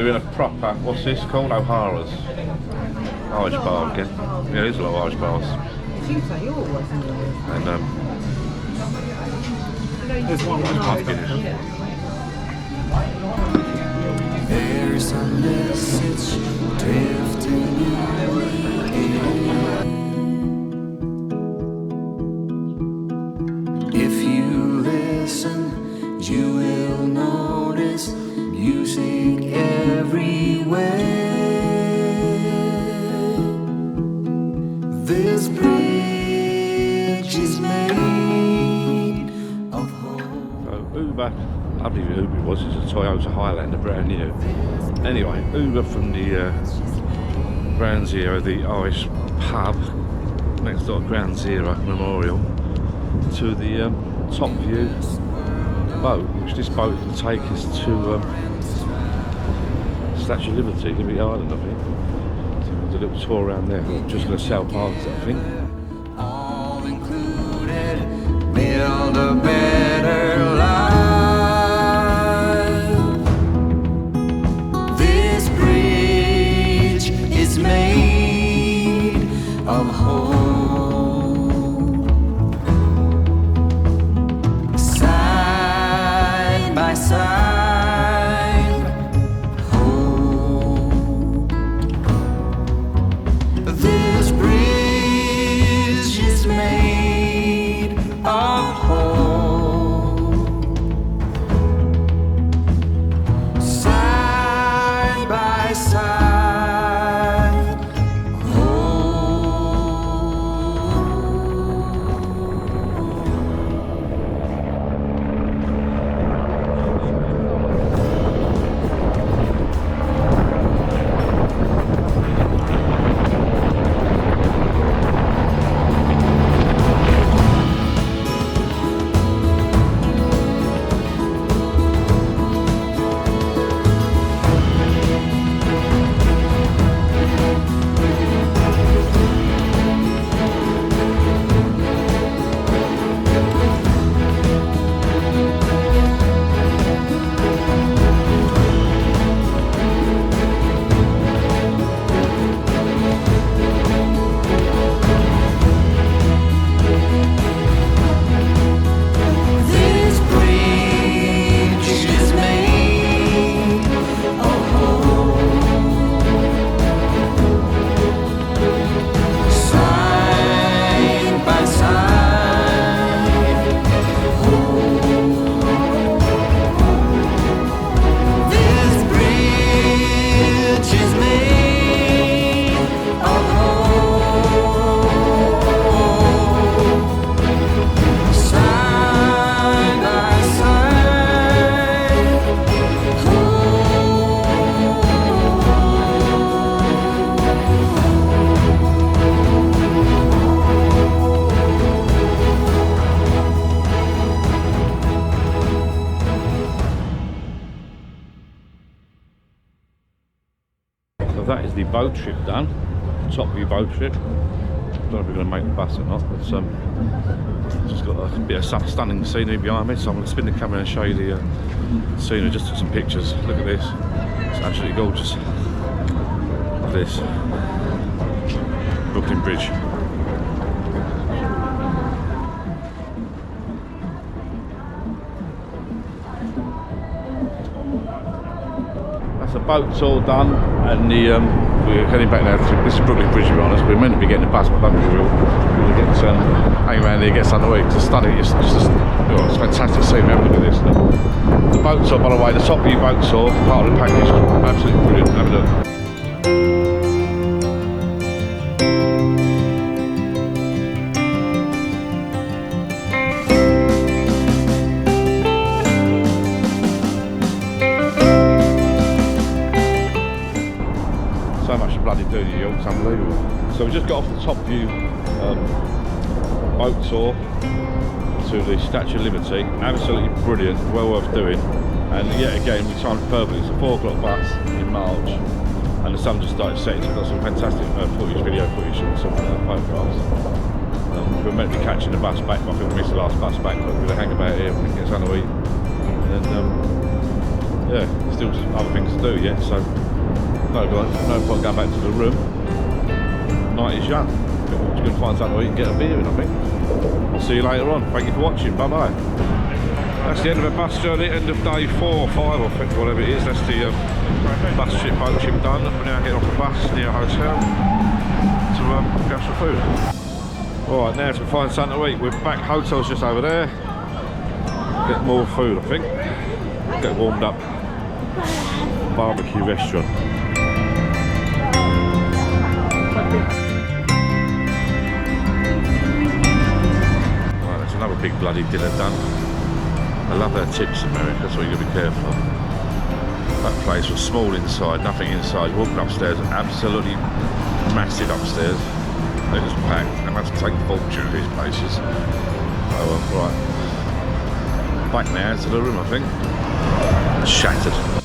We're in a proper, what's this called? O'Hara's. Irish bar again. Yeah, there's a lot of Irish bars. And there's one Guinness. There's a message drifting in the air. If you listen, you will notice music everywhere. This bridge is made of hope. So Uber, lovely Uber it was, it's a Toyota Highlander, brand new. Anyway, Uber from the Ground Zero, the Irish pub next door to Ground Zero Memorial, to the Top View boat, which this boat will take us to Statue of Liberty, Liberty Island, I think. So there's a little tour around there. We're just going to sell parts, I think. All included, build a better life. This bridge is made of hope. Side by side, hope. This bridge is made of hope. Side by side, this bridge is made of hope. Side by side, hope. This bridge is made of hope. Side by side, So that is the boat trip done. Top View boat trip. Don't know if we're going to make the bus or not, but just got a bit of stunning scenery behind me, so I'm going to spin the camera and show you the scenery. Just took some pictures. Look at this. It's absolutely gorgeous. Look at this. Brooklyn Bridge. That's the boat tour done, and we're heading back now to this is Brooklyn Bridge. To be honest, we're meant to be getting the bus, but I don't think we will. We'll get hang around here, get something to eat. It's stunning. It's fantastic scene. Have a look at this. The boat tour, by the way, the Top View boat tour, part of the package, absolutely brilliant. Have a look. So much to bloody do to York, it's unbelievable. So we just got off the Top View boat tour to the Statue of Liberty. Absolutely brilliant, well worth doing. And yet again, we timed perfectly. It's a 4 o'clock bus in March, and the sun just started setting. So we've got some fantastic video footage, and some photographs. We're meant to be catching the bus back, but I think we missed the last bus back. But we're going to hang about here, we can get something to eat. And then, yeah, still other things to do yet, so no point going back to the room. Night is young. We're going to find something we can get a beer in, I think. I'll see you later on. Thank you for watching. Bye bye. That's the end of the bus journey, end of day 4 or 5, I think, whatever it is. That's the bus trip, boat trip done. We're now getting off the bus near a hotel to grab some food. Alright, now to find something to eat. We're back, hotel's just over there. Get more food, I think. Get warmed up. Barbecue restaurant. Right, there's another big bloody dinner done. I love their tips in America, so you've got to be careful. That place was small inside, nothing inside. Walking upstairs, absolutely massive upstairs. They're just packed. They must take a fortune of these places. Oh, right. Back now to the room, I think. Shattered.